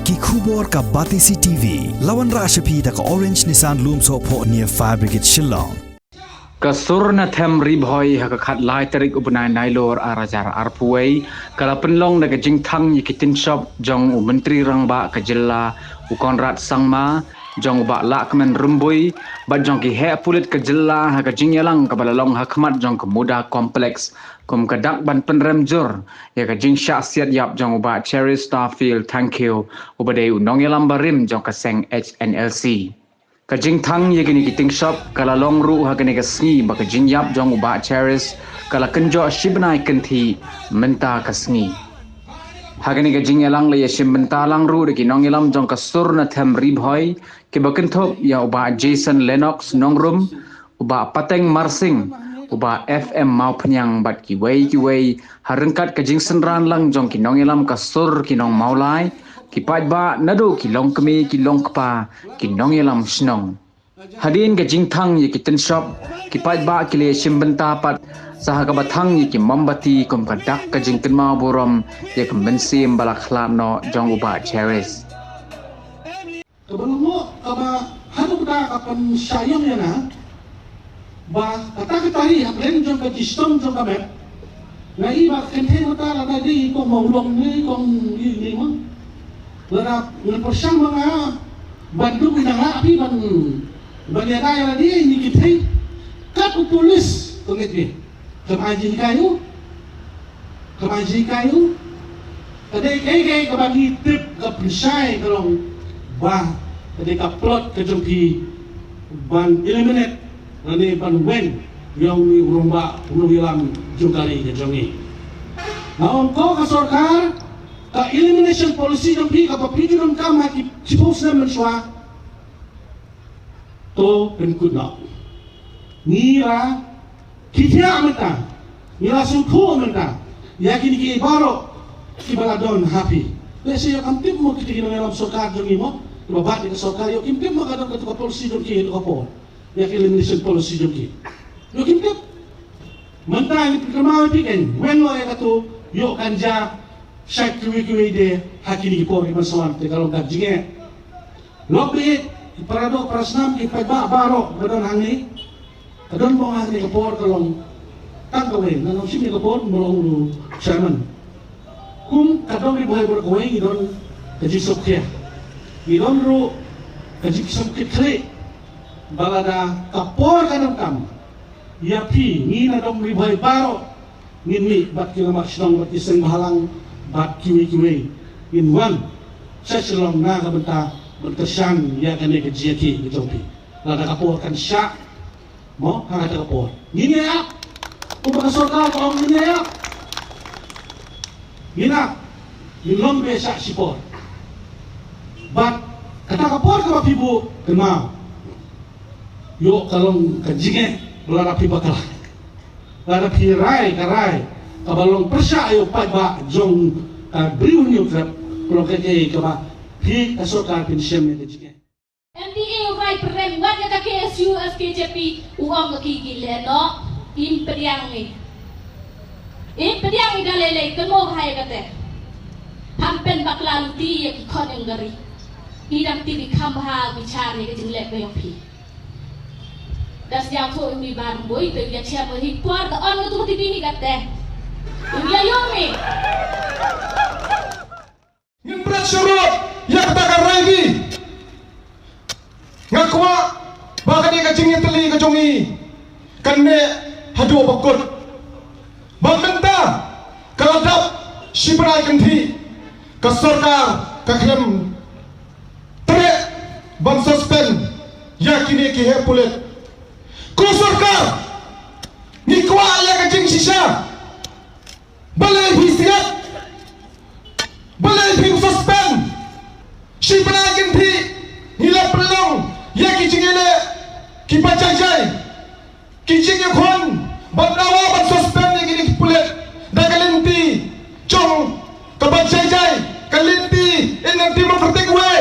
ki khubor ka Batisi TV lawan ra shapi ta ka Orange Nissan Loom so pho near Fire Brigade Shillong Kasurna them ribhoi haka khat lai tarik ubnai nailor arajar arpuai kala penlong na jing thang yikitin shop jong u menteri rangba ka jilla u konrad sangma jong ba lakmen rumbui ba jong ki he pulit ka jilla haka jingyalang ka balalong hakmat jong ka muda kompleks kum ka dak ban penrem jur ya ka jing syasiat yap jong ba Cherry Starfield thank you ubadei u nongyalam barim jong ka seng HNLC Kajing thang ye gini kiting shop kala long ru ha gini kasngi ba kajing yap jong uba cheris kala kenjo shibnai kanthi menta kasngi ha gini kajing yalang le yashim menta lang ru de kinong yalam jong kasur na them ribhoi ke ba kenthop ya uba Jason Lennox nongrum uba Pateng Marsing uba FM mau penyang bat ki wei harengkat kajing senran lang jong kinong yalam kasur kinong maulai Kipat ba nado kilong kami kilong kapa kinong yalam snong hadin ke jingthang ye kiten shop kipat ba kile shimbenta pat saha ka bathang ye ki mambati kom ka dak ka jingken ma borom ye ka mensim bala khlam no jong uba cheris kabalo mo kaba hanu da kapan sayang ya na ba kata tari aplen jong ka jistom jong ka bet na iba kenthe mata ra di ko maulong ni kong ni mo Berap ngepersang mga bandung bidang api ban ya raya dia ini kita kat tulis tengit dia kemaji kayu kadai kai kebagi tip ke perisai kalau bah kadai ka plot ke jongki ban eliminate ini ban wen yang ni urumba unuhilang jungkari ke jongi nah ongko ka sorkar ka elimination policy dong pi ka papidu dong kama ki suppose na menswa to penkudna nira kitya amenta nira sukho amenta yakin ki baro ki baladon happy lesi yo kamtip mo kitigi na ngalam sokar dong imo ibabat ni sokar yo kimtip mo kadang ka policy dong ki ko po yak elimination policy dong ki yo kimtip menta ni pikamaw piken when lo ya katu yo kanja Syek kiwi de hakini ki pori masawan te kalau tak jinge lobi paradok prasnam ki pagba baro gadon hangi gadon mo hangi ki por kalong tangkawe nanong simi ki por molong lu chairman kum kadon ri boy bor kowe idon kaji sokya idon ru kaji sokya kre balada kapor kanam kam yapi ni na dom ri boy baro ngini bat ki lamak snong bat iseng bahalang bat kiwi in one seselong na kabenta berkesan ya kene ke jiaki gitu lada kapor kan syak mo hanga kapor ngini ya kumbaga sorka ko ngini ya ngina ngilong besa sipor bat kata kapor ka pibu kema yo kalong kajige lara pibakala lara pirai karai kabalong persya ayo pagba jong briu niyo krap kalau kaya kaba pi kasokar pinsem ne jike MDA urai prem wanya ka KSU SKJP uang kikile no imperiang ni dalele kemo hai kate hampen baklalu ti ya ki koneng gari idam ti bikamha bichare ke jile ke yopi das yang so imi bar boy te ya chia mo hi puar da on tu ti bini kate Iya yomi. Ngimprat syurut yang takkan lagi. Ngakwa bahkan dia kacing teli kejongi. Kene hadu bakut. Bamenta kaladap sibrai kanthi kasorkar kaklem tere ban suspend yakini ki he pulet. Ku sorkar nikwa ya kacing sisa. Balai hisiat balai him suspend shibna ganti nila pelong ya kijingile kipachajai kijing yakon badawa ban suspend ni gini pulet dagalinti chong kabachajai kalinti inanti mempertek we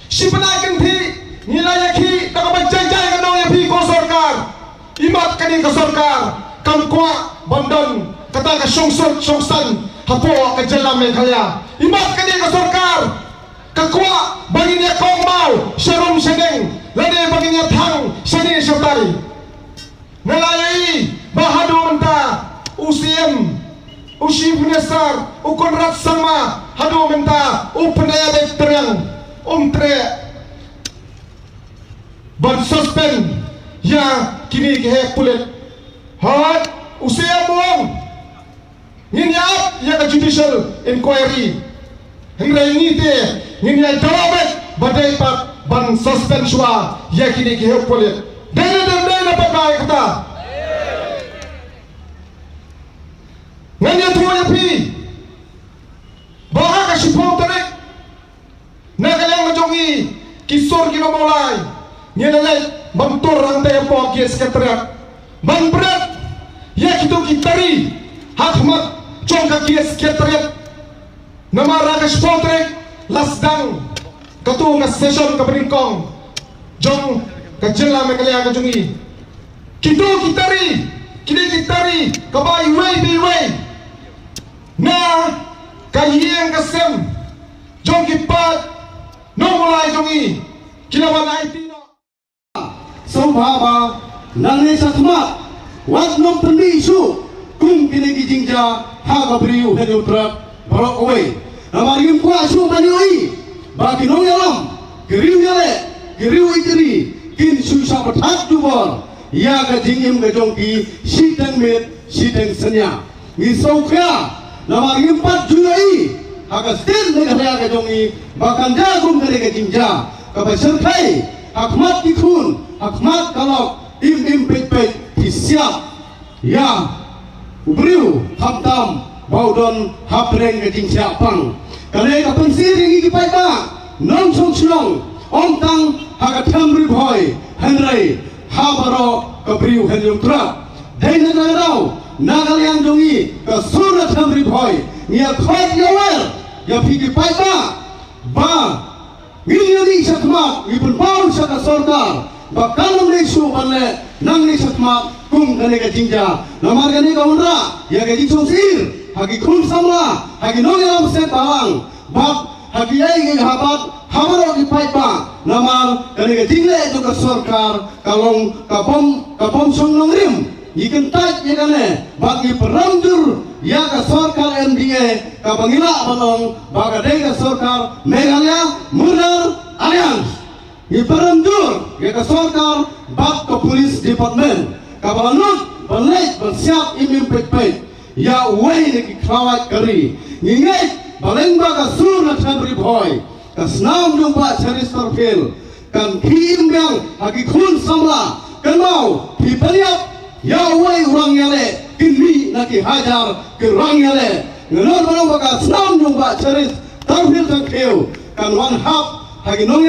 shibna ganti nila yaki kabachajai kanong yapi ko sorkar imat kani ka sorkar kamkwa bandon kata ka songsan hapo ke Jela Meghalaya. Imat kini ke Sarkar kekuat baginya kong mau Sharon Sedeng lade baginya thang Shani Shabtari nalayai bahadu menta Ushim Nesar Ukonrat Sama hadu menta Upnaya Bekterang Tre ban suspend ya kini ke kulit hat usia buang nginyap ya ke judicial inquiry hingga ini te nginyap jawabet badai pak ban suspend shua ya kini ke kulit dana pakai kata nganya tuanya pi bahaka sipong tarik nagalang majongi kisor kino mulai nyelalai bantur ang tempo ki sekretariat ban berat ya kita kitari hakmat chongka ki sekretariat nama raga spotrek lasdang katunga session ka beringkong jong ka Jela Meghalaya ka jungi kita kitari kabai way na kayeng kasem jong kipat no mulai jongi kinawan IT Sombaba nangai satma wat nom pendi isu kum kini kijingja haga beriu hene utrak barok away amarim kwa isu bani oi bagi nong yalam geriu ikiri kin susah berhak dubor ya ka jingim ka jongki sidang senya ngisau kya namarim 4 Julai haga stin Meghalaya ka jongi bahkan jagum dari ka jingja ka serkai hakmat dikun hakmat kalau im pet siap ya uberiu hamtam baudon hapreng ke jing siapang kale ka pensiring iki pai ba non song silong om tang haga thamri boy henry habaro ka briu henyum tra dena narau nagal yang jongi ka sura thamri boy nia khot yawel ya pigi pai ba Ngini sakma ibun paul saka Sarkar bakal isu banle nang ni sakma kum kane ka jingja namar kane ka unra ya ka jing sir hagi kun samla hagi no yalam set bawang bab hagi ai ge habat hamaro ki paipa namar kane ka jingle itu ka Sarkar kalong ka bom song nongrim ikan taj ya kane bagi peramjur ya ka Sarkar MDA ka bangila balong bagadai ka Sarkar Meghalaya Murder Alliance ni peramjur ya ka Sarkar bak ka Police Department ka balanut balai bersiap imim pet ya uai ni ki klawat kari ngingai baleng ba ka surna thamri boy ka snam jumpa Charis Tarfil kan kim yang hagi kun samla kan mau pipaliap ya uai urang yale kini naki hajar kerang yale ngenon balong baka snam jumpa Charis Tarfil tangkeu kan wan hap hagi nong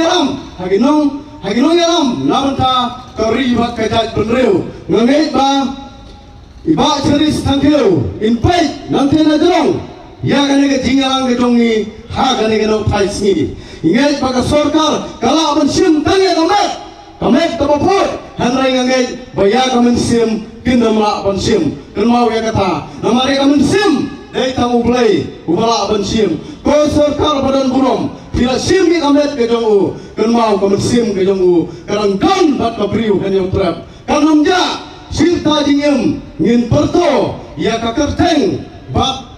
yalam namanta kari bak kajat benreu ngengait ba iba Charis tangkeu inpai nanti na jong ya gane ke jingalang ke jongi ha gane ke no paisni ingat baka Sarkar kala aban sim tanya kamet tabapot hanrai ngangai baya kamen sim kindamla aban sim kenmau ya kata namari kamen sim dai tamu blai ubala aban sim ko Sarkar badan burom bila sim ni kamet ke jongu kenmau kamen sim ke jongu karang don bat kabriu hanya trap kanamja sirta jingem ngin perto ya kakerteng bat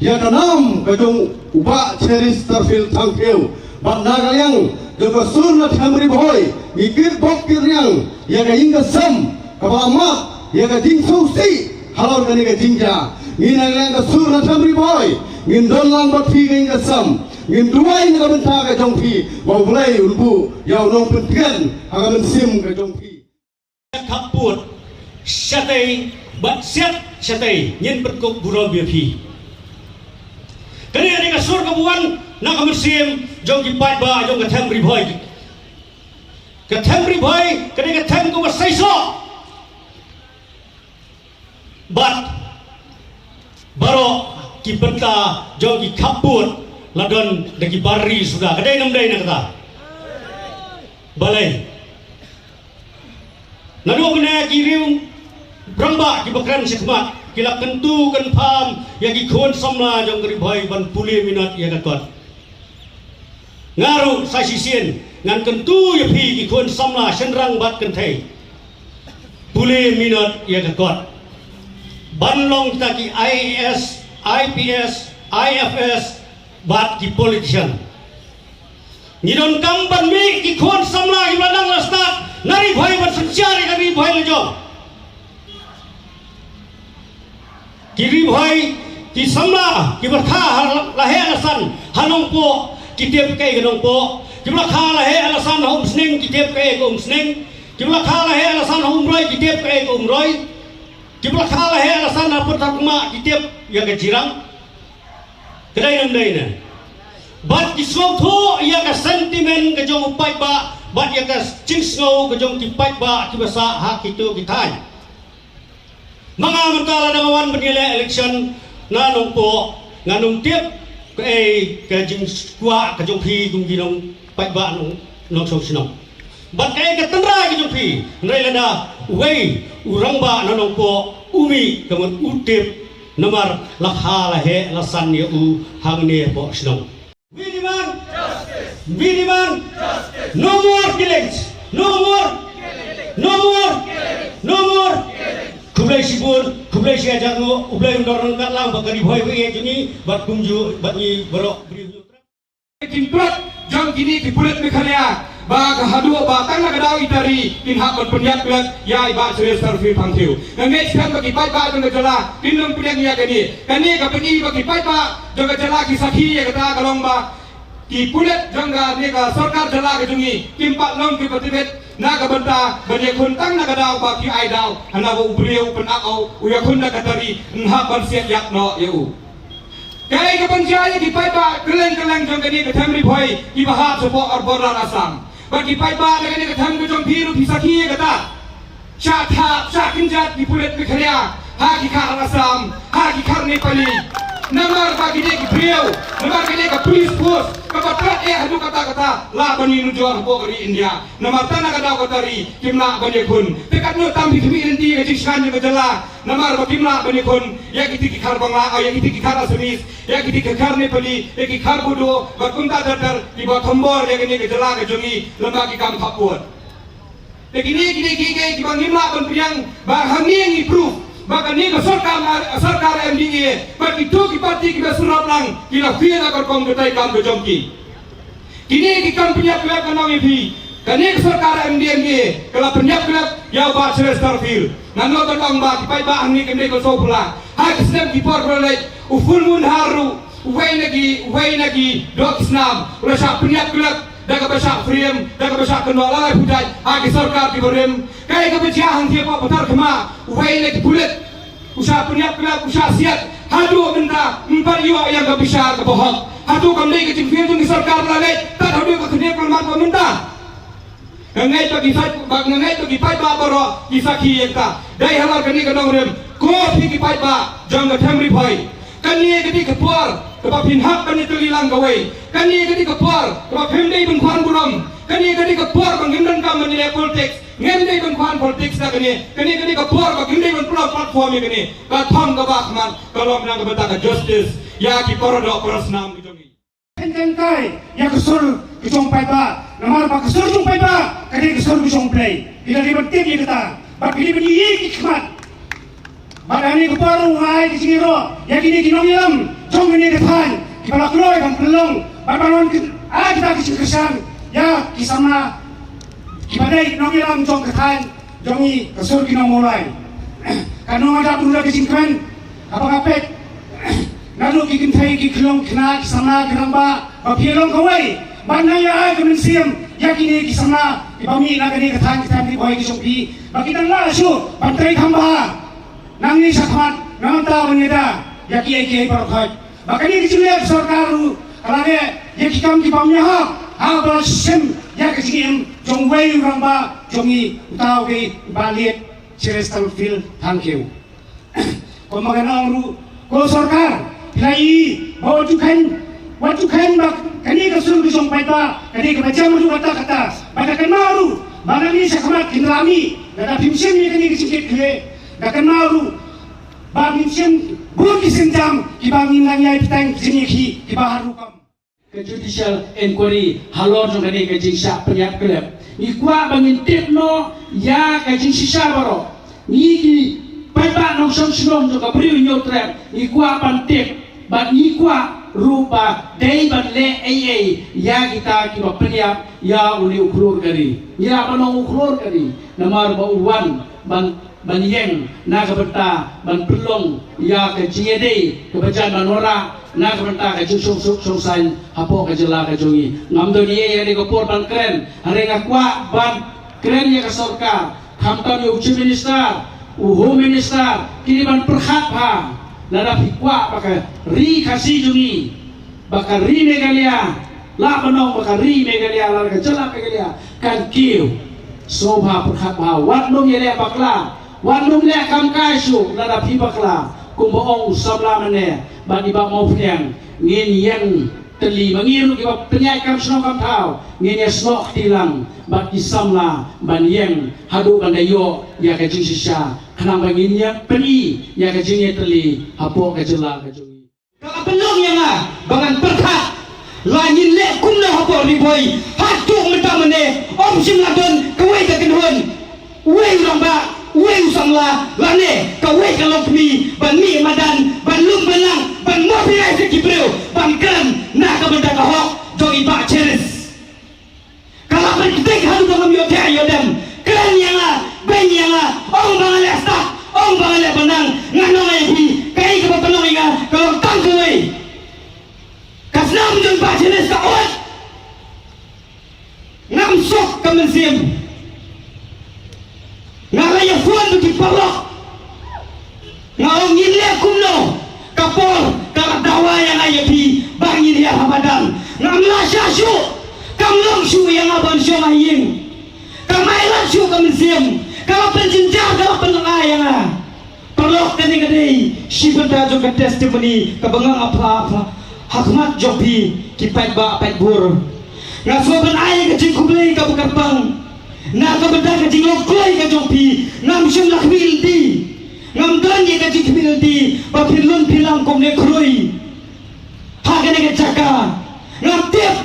ya kanam kajong uba Charis Tarfil tangkeu bat nagalyang jaga surna thamri boy ngikir bokir yang ya ka hingga sam kabamat ya ka jing sausi halon kani ka jingja nginalyang ka surna thamri boy ngin donlang bat fi hingga sam ngin duai ni ka benta ka jong fi wa bulai unbu ya nong pentgen ha ka sim ka jong fi kaput syatay bat syatay nyen berkop buron biapi kani ani ka sur kabuan na ka musim jong gipat ba jong ka thamri boy kani ka tham ko saiso bat baro ki benta jong ki kaput ladon dagi bari sudah kadai namdai na kata balai nanu kena kiriu bramba ki bakran sekmat kila kentu kan pam yang ikon samla jong keribhai ban puli minat ya katot ngaru sai sisien ngan kentu ya pi ikon samla senrang bat kan thai puli minat ya katot ban long kita ki IAS IPS IFS bat ki politician Nidon kamban mi ki khon samla ki ladang lastat nari bhai ban sancari nari bhai le jo kiri bhai ki samla ki berkha lahe alasan hanong po ki tiap kai ganong po ki berkha lahe alasan hom sning ki tiap kai ko sning ki berkha lahe alasan hom roi ki tiap kai ko roi ki berkha lahe alasan apa takma ki tiap yang ke jirang kedai nandai na bat ki swam tho ya ka sentiment ka jong upai ba bat ya ka chingsngau ka jong ki pai ba ki basa hak itu ki thai mga mentala dangawan benile election nanong po nganong tiep ka jing kwa ka jong phi gung ginong pai ba nong so sinong bat ka tenra ka jong phi nrai lada wei urang ba nanong po umi kamun utip nomor lakha lahe lasan ya u hang ne po sinong We demand justice. We demand justice. No more killings. No more. No more. No more. Kublai sibur, kublai siajago, ublai dorong katlang bakari boy we juni bat kumju bat ni borok beri. Kimprat jang kini kipulet mekhalya ba hadu ba tang nagadau itari kin hakon penyak plat ya iba Sylvester Phil Pangtiu. Nangej kan bagi pai ba jang jala tinung punyang ya kani ka peni bagi pai ba jang jala ki sakhi ya kata kalong ba ki pulet jang ga ne ka sarkar jala ke jungi kimpat long ki patibet na ka banta bani kun tang nagadau ba ki ai dau hana ba ubriu penakau uya kun nakatari nha ban siat yak no yeu. Kaya kebencian di paiba keleng-keleng jong kini ketem ribhoi di bahap sepo orboran asam. Bagi paiba dengan ketem jong biru pisaki kata. Syatha syakinjat di pulet bekerja. Haki kar asam, haki kar nepali. Namar bagi dia kibriau, namar bagi dia police force. Kebetulan hadu kata-kata lah bani nujuan po dari India. Namar tanah kata kotari kimna bani kun. Tekat nu tambi kimi inti kejiskan yang kejala. Namar bakimna bani kun. Ya kiti kikar bangla, ya kiti kikar asamis, ya kiti kikar nepali, ya kikar bodo. Berkunta dadar di bawah tombor ya kini kejala kejongi lembaga kam kapur. Begini kini di bang himla ban priang bahang yang improve. Maka ni sarkar MDA bagi itu parti kita surap lang kita feel agar kong betai kam bejongki kini kita penyap kelab kanang epi kini sarkar MDA kalau penyap kelab ya ba Sylvester Phil nano tolong ba kipai ba angni kemde ko so pula hak snap kipor prolej uful mun haru uway nagi dok snam ulah sa penyap kelab daga basak frame daga basak kenolai pujai hak sarkar diborem kai kebencian dia pa putar kema uway nagi bulet usaha penyap kelab usaha siat hadu benda empat yuak yang gak bisa kebohong hadu kembali ke cingfir tu sarkar lalai tak hadu ke kena kelmat pemerintah ngai to gi pai ba boro kisaki ekta dai halar kani ke nongrem ko phi ki pai ba jang ga thamri phai kani ke di kepor ke ba phin hak kani tu lilang gawai kani ke di kepor ke ba phem dei bun khan buram kani ke di kepor bang himdan kam mani politics ngem dei bun khan politics da kani ke di kepor ba himdei bun platform kani ka thong ka ba man kalom nang ka bata justice ya ki porodo prosnam ki jongi Kai ya kesur kejong pai ba namar ba kesur jong pai ba kadi kesur kejong play bila di bertip ya kata ba pilih beli ikmat badani ko paru ngai kisiro ya kini kinong yam jong ini depan kipala kloy bang pelong babanon kita kiskesan ya kisama kibadai kinong yam jong ketan jongi kesur kinong mulai kanong ada dulu kisingkan apa ngapet lalu kikin thai kiklong kena kisana keramba bapilong kawai banaya ai kemensiam yakini kisana ibami nagani kathan di boy kisompi bakitang lasu bantai khamba nangni sakhat namta bunida yaki ai parkhat bakani kisule sarkaru kalane yakikam kibamnya ha basem yakisim jongwei ramba jongi utawi balit Sylvester Phil thank you pemaganang ru ko sarkar Lai bawa tukan bak kani kasur bisong paiba kani kebaca madu kata pada kemaru mana ni sakamat kinrami dada pimsen ni kani kicikit kle dakan maru bangin sim bun kisim jam ki bangin lang yai pitang jini ki baharu kam ke judicial inquiry halor jong kani ke jingsa penyat kelep ni kwa bangin tipno ya ke jing sisa baro ni ki pai ba nong song song jong ka priu nyotrem ni kwa pan tip ba ni kwa rupa dei ban le ai ya kita ki ba penyap ya uli ukrur kari ya panong ukrur kari namar ba uwan ban yeng na kabenta ban pelong ya ke jingede ke bajan manora na kabenta ke sung sain hapo ke jela ke jongi ngamdo ni ya ni ko por ban kren hare ngakwa ban kren ya ke sarkar khamtan yu chief minister home minister kini ban perkhat ha nada pikwa baka ri kasi jongi baka ri megalia la panong baka ri megalia la ke jela megalia kan kiu sobha perkhat ha wat nong yele bakla Wanung le kam kaisu nada pi bakla kumboong samla mane bani ba mau pnyang ngin yang teli mangiru ki ba penyai kam sno kam thau ngin ya snok tilang ba ki samla ban yang hadu bandayo ya ka jing sisa kana bangin ya peni ya ka jing teli hapo ka jela ka jungi ka pelong yang bangan perkhat langin le kumna hapo ni boy hatu mentamane om sim ladon kawai ka kenhun wei ramba wei samla lane kawai kalok mi ban mi madan ban lum benang ban mo pirai se kibreu ban kran na ka benda ka hok do iba cheres kala ban tek hadu bangam yo te yodem kran yang ben yang ong bangale sta ong bangale benang ngano ai bi kai ka panong inga ka tang kawai kasnam jong ba cheres ka ot ngam sok kamen ngalaya fuan tu parok ngaong ile kumno kapor kala dawa yang ayapi bangin ya hamadan ngamla syasyu kamlong syu yang aban syu maying kamailan syu kamsim kala penjinjar kala penengah yang parok kani kani sibenta juga testimony kabangang apa hakmat jopi kipai ba pai bur ngasoban ay kecik kublai ka bukarpang na ka benda ka jingok klay ka jongpi ngam syum lakwil di ngam dan ye ka jikbil di ba pilun pilang kom ne kroi ha ka ne ka jaka ngam tip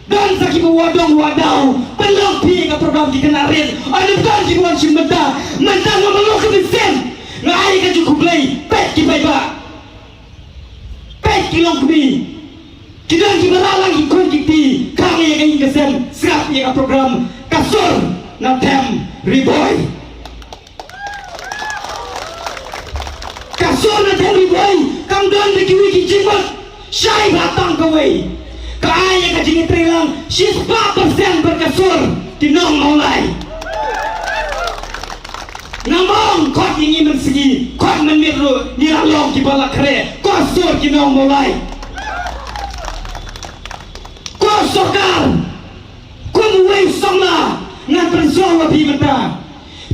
dan sa ki wadong wadaw pelong pi ka program di kenarin ane dan ki wan syum menta ngam lo ka bisen ngai ka jikuk klay pet ki bai ba pet ki long kmi kidan ki baralang ki kon ki ti kang ye ka ingkasem srap ye ka program kasur na tem riboy kasur na tem riboy kam don de kiwi ki jimot syai batang kawai kaya ka jingi trilang 4% berkasur tinong maulai namong kot ingin mensegi kot menmiru niralong ki balak kre kasur kinong maulai kasur kar kumway samla ngan pensowa pi menta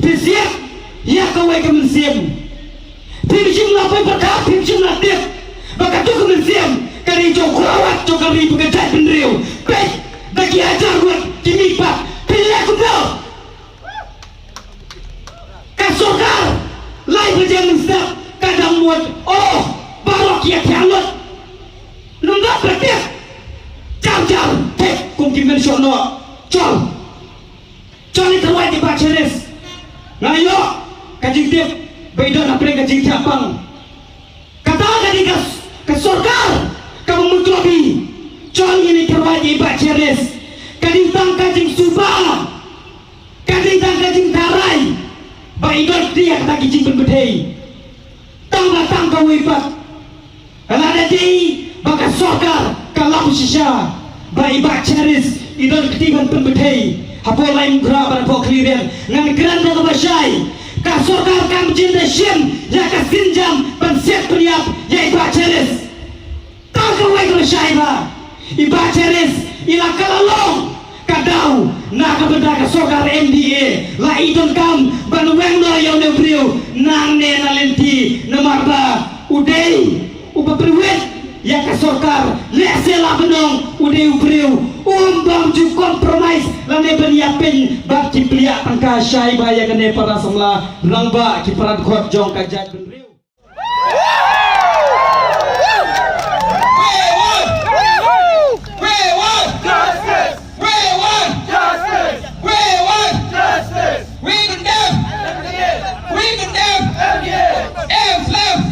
pesiap ya kawai kemensiam pimjim la pai berkat pimjim la tip baka tu kemensiam kari jo kurawat jo kari pegajat benriu pek bagi ajar buat kimipak pilih kumno kasurkar lai berjam menstak kadang muat oh barok ya kiamat nunggak bertiap jam pek kumkimen syono Col itu wajib di baceres. Ngayo kajing tip beidon apre kajing tiapang. Kata kadi ke surga kamu mengklobi. Col ini terwajib di baceres. Kading tang kajing subah. Kading tang kajing tarai. Beidon dia kata kajing berbedai. Tang datang kau ibat. Kalau ada di baka surga kalau sisa. Baik baceres. Idol ketiban pembedai hapo lain grabar po kliren ngan granda ka basay ka sokar kam jinda shem ya ka sinjam pan set priap ya ibacheres ta ka wai ka basay ba ibacheres ila kalalong kadaw na ka benda ka sokar MDA la idol kam ban weng no yaw ne brio nang ne na lenti na marba udei upapriwet ya ka sokar lesela benong udei ubriu bang ju kompromis lane beniapin bak ciplia tangka syai baya kene para semla langba ki paran khot jong ka jat benriu Islam.